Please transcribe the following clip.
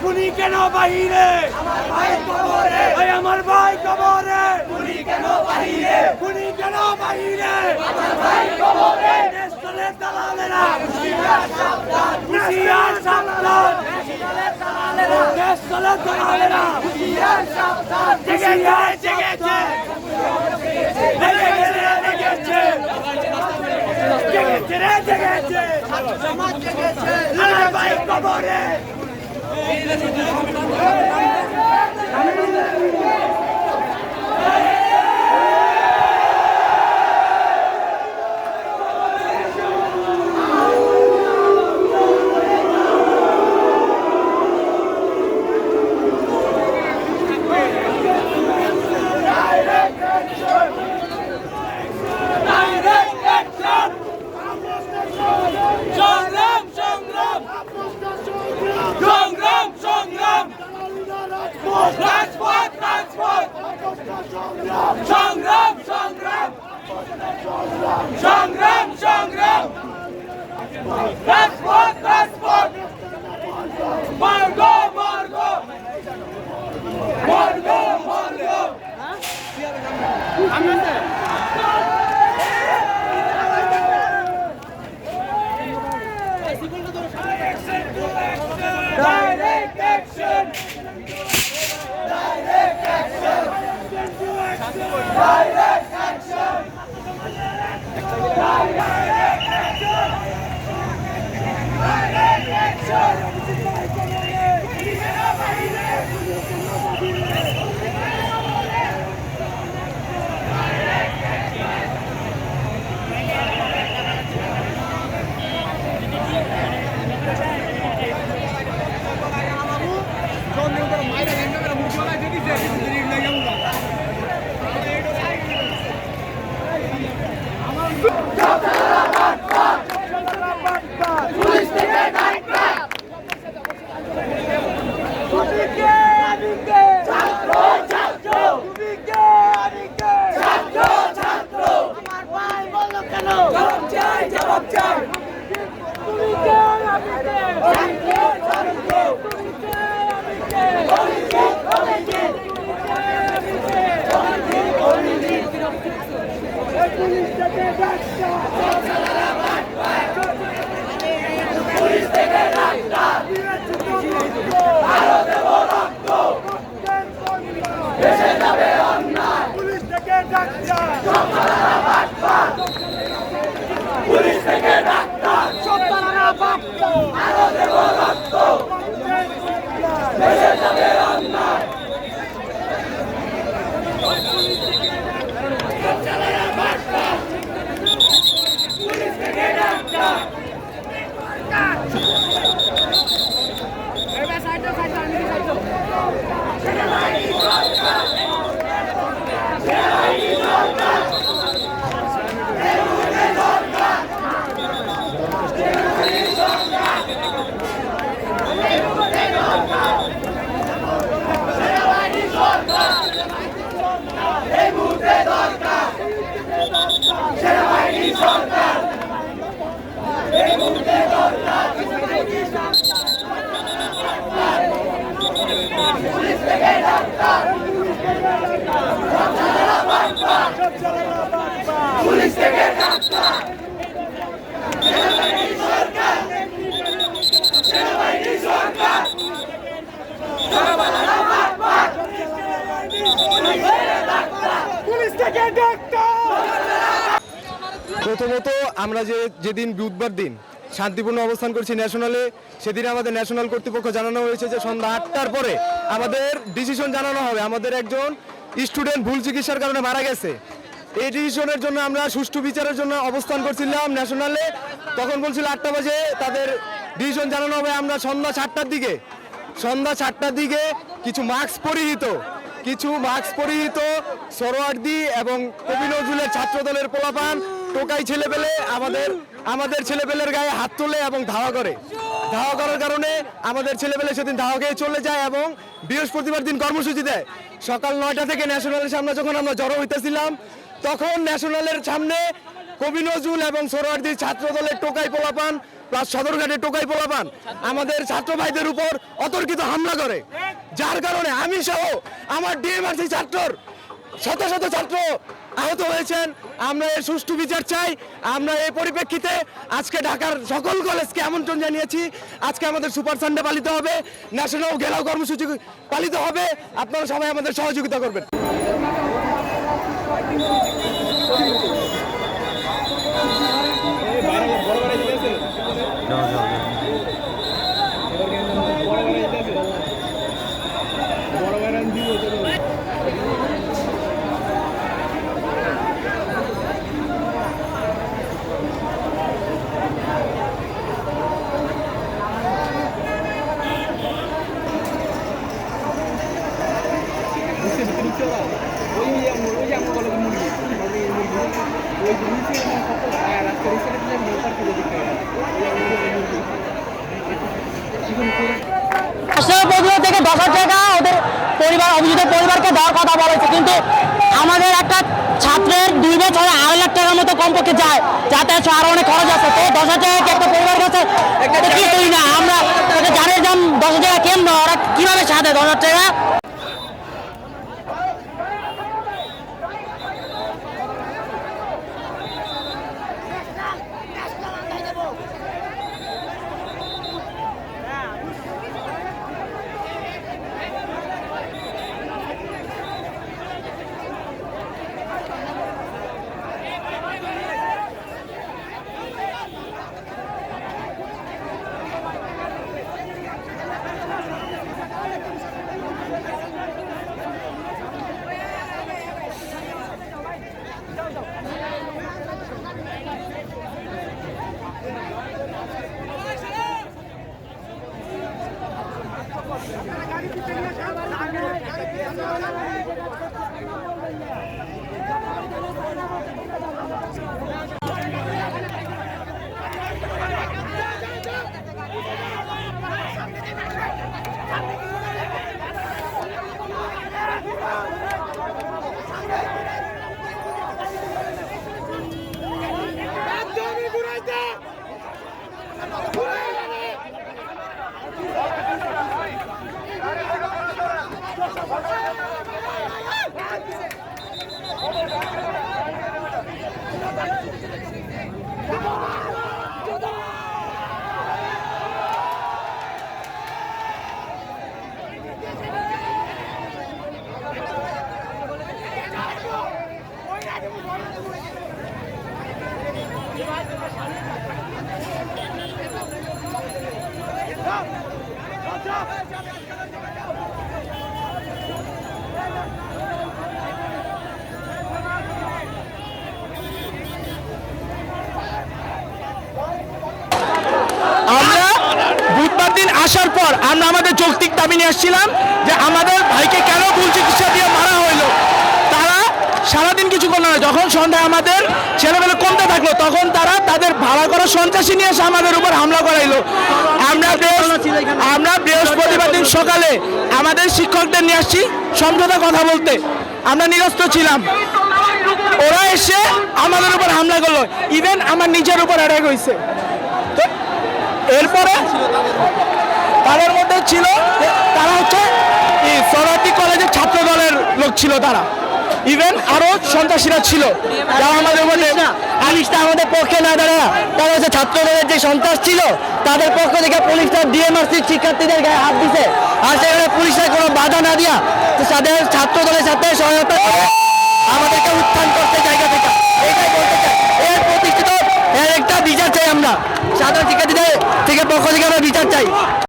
খুনি কেন বাহিরে আমার ভাই কবরে খুনি কেন বাহিরে আমার ভাই কবরে দেশের দালালেরা হুঁশিয়ার সাবধান দেশের দালালেরা হুঁশিয়ার সাবধান জেগেছে আমার ভাই কবরে প্রথমত আমরা যেদিন বুধবার দিন শান্তিপূর্ণ অবস্থান করছি ন্যাশনালে, সেদিন আমাদের ন্যাশনাল কর্তৃপক্ষ জানানো হয়েছে যে সন্ধ্যা ৮টার পরে আমাদের ডিসিশন জানানো হবে। আমাদের একজন স্টুডেন্ট ভুল চিকিৎসার কারণে মারা গেছে। এই ডিসিশনের জন্য আমরা সুষ্ঠু বিচারের জন্য অবস্থান করছিলাম ন্যাশনালে। তখন বলছিল 8টা বাজে তাদের ডিসিশন জানানো হবে। আমরা সন্ধ্যা 4টার দিকে কিছু মাস্ক পরিহিত সরোয়ার্দী এবং কবি নজরুলের ছাত্র দলের পোলাপান টোকাই ছেলেপেলে আমাদের ছেলেপেলের গায়ে হাত তোলে এবং ধাওয়া করার কারণে আমাদের ছেলেপেলে সেদিন ধাওয়া খেয়ে চলে যায় এবং বৃহস্পতিবার দিন কর্মসূচি দেয়। সকাল 9টা থেকে ন্যাশনালের সামনে যখন আমরা জড়ো হইতেছিলাম, তখন ন্যাশনালের সামনে কবি নজরুল এবং সরোয়ার্দীর ছাত্র দলের টোকাই পোলাপান প্লাস সদরঘাটের টোকাই পোলাপান আমাদের ছাত্র ভাইদের উপর অতর্কিত হামলা করে, যার কারণে আমি সহ আমার ডিএমআরসি ছাত্রর শত শত ছাত্র আহত হয়েছেন। আমরা এর সুষ্ঠু বিচার চাই। আমরা এই পরিপ্রেক্ষিতে আজকে ঢাকার সকল কলেজকে আমন্ত্রণ জানিয়েছি। আজকে আমাদের সুপার সানডে পালিত হবে, ন্যাশনাল ঘেরাও কর্মসূচি পালিত হবে। আপনারা সবাই আমাদের সহযোগিতা করবেন। থেকে 10,000 টাকা ওদের পরিবার অভিযুক্ত পরিবারকে দেওয়ার কথা বলেছে, কিন্তু আমাদের একটা ছাত্রের 2 বছরে 2.5 লাখ টাকার মতো কমপক্ষে যায়, যাতে আরো অনেক খরচ আছে। তো 10,000 টাকা কি একটা পরিবার কাছে কিছুই না। আমরা জানের দাম 10,000 টাকা কেমন, ওরা কিভাবে সাথে 10,000 টাকা। আসার পর আমরা আমাদের যৌক্তিক দাবি নিয়ে আসছিলাম যে আমাদের ভাইকে কেন ভুল চিকিৎসা দিয়ে মারা হইলো। তারা সারাদিন কিছু করলো না, যখন সন্ধ্যায় আমাদের ছেলেবেলা কমতে থাকলো তখন তারা তাদের ভাড়া করা সন্ত্রাসী নিয়ে এসে আমাদের উপর হামলা করাইলো। আমরা বৃহস্পতিবার দিন সকালে আমাদের শিক্ষকদের নিয়ে আসছি সমঝোতা কথা বলতে, আমরা নিরস্ত ছিলাম। ওরা এসে আমাদের উপর হামলা করলো, ইভেন আমার নিজের উপর অ্যাটাক হয়েছে। এরপরে তাদের মধ্যে ছিল তারা হচ্ছে সরোয়ার্দী কলেজের ছাত্র দলের লোক ছিল, তারা ইভেন আরো সন্ত্রাসীরা ছিল যারা আমাদের মধ্যে আলিশটা আমাদের পক্ষে না দাঁড়া, তারা হচ্ছে ছাত্র দলের যে সন্ত্রাস ছিল তাদের পক্ষ থেকে পুলিশরা ডিএমআরসি শিক্ষার্থীদের গায়ে হাত দিছে, আর সেখানে পুলিশের কোনো বাধা না দিয়া তাদের ছাত্র দলের সাথে সহায়তা করে আমাদেরকে উত্থান করতে জায়গা থেকে এটাই বলতে চাই। এর প্রতিষ্ঠিত এর একটা বিচার চাই, আমরা সাধারণ শিক্ষার্থীদের থেকে পক্ষ থেকে আমরা বিচার চাই।